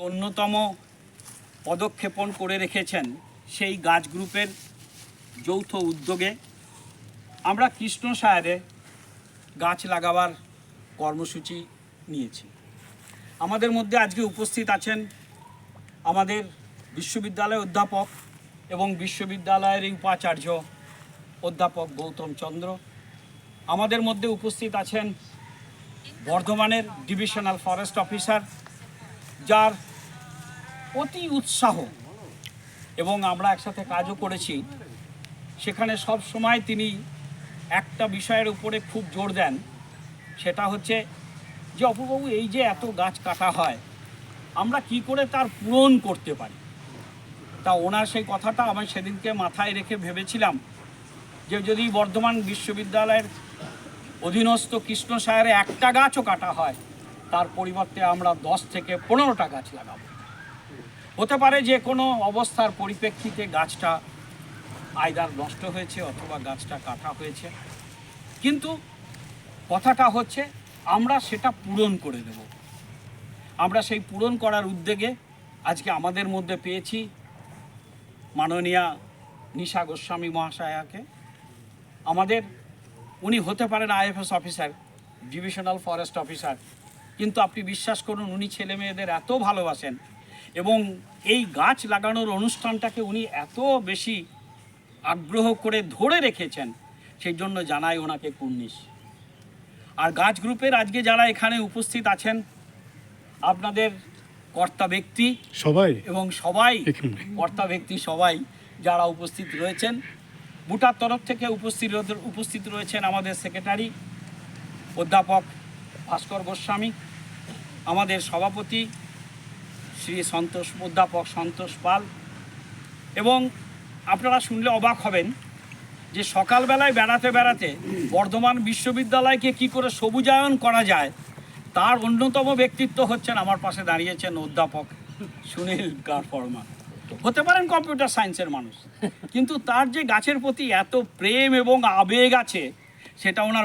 অন্যতম পদক্ষেপণ করে রেখেছেন সেই গাছ গ্রুপের যৌথ উদ্যোগে আমরা কৃষ্ণসায়রে গাছ লাগাবার কর্মসূচি নিয়েছি। আমাদের মধ্যে আজকে উপস্থিত আছেন আমাদের বিশ্ববিদ্যালয়ের অধ্যাপক এবং বিশ্ববিদ্যালয়ের উপাচার্য অধ্যাপক গৌতম চন্দ্র। আমাদের মধ্যে উপস্থিত আছেন বর্ধমানের ডিভিশনাল ফরেস্ট অফিসার, যার অতি উৎসাহ এবং আমরা একসাথে কাজও করেছি। সেখানে সব সময় তিনি একটা বিষয়ের উপরে খুব জোর দেন, সেটা হচ্ছে যে অপুবাবু, এই যে এত গাছ কাটা হয় আমরা কি করে তার পূরণ করতে পারি। তা ওনার সেই কথাটা আমি সেদিনকে মাথায় রেখে ভেবেছিলাম যে যদি বর্ধমান বিশ্ববিদ্যালয়ের অধীনস্থ কৃষ্ণসায়রে একটা গাছও কাটা হয়, তার পরিবর্তে আমরা 10 থেকে 15টা গাছ লাগাবো। হতে পারে যে কোনো অবস্থার পরিপ্রেক্ষিতে গাছটা আইদার নষ্ট হয়েছে অথবা গাছটা কাটা হয়েছে, কিন্তু কথাটা হচ্ছে আমরা সেটা পূরণ করে দেব। আমরা সেই পূরণ করার উদ্যোগে আজকে আমাদের মধ্যে পেয়েছি মাননীয়া নিশা গোস্বামী মহাশয়াকে। আমাদের উনি হতে পারেন IFS officer, divisional forest officer, কিন্তু আপনি বিশ্বাস করুন উনি ছেলে মেয়েদের এত ভালোবাসেন এবং এই গাছ লাগানোর অনুষ্ঠানটাকে উনি এত বেশি আগ্রহ করে ধরে রেখেছেন, সেই জন্য জানাই ওনাকে কুর্নিশ। আর গাছ গ্রুপের আজকে যারা এখানে উপস্থিত আছেন, আপনাদের কর্তা ব্যক্তি সবাই এবং সবাই কর্তা ব্যক্তি সবাই যারা উপস্থিত রয়েছেন, বুটার তরফ থেকে উপস্থিত রয়েছেন আমাদের সেক্রেটারি অধ্যাপক ভাস্কর গোস্বামী, আমাদের সভাপতি শ্রী অধ্যাপক সন্তোষ পাল। এবং আপনারা শুনলে অবাক হবেন যে সকালবেলায় বেড়াতে বেড়াতে বর্ধমান বিশ্ববিদ্যালয়কে কি করে সবুজায়ন করা যায়, তার অন্যতম ব্যক্তিত্ব হচ্ছেন আমার পাশে দাঁড়িয়েছেন অধ্যাপক সুনীল গারফর্মা। হতে পারেন কম্পিউটার সায়েন্সের মানুষ, কিন্তু তার যে গাছের প্রতি এত প্রেম এবং আবেগ আছে সেটা ওনার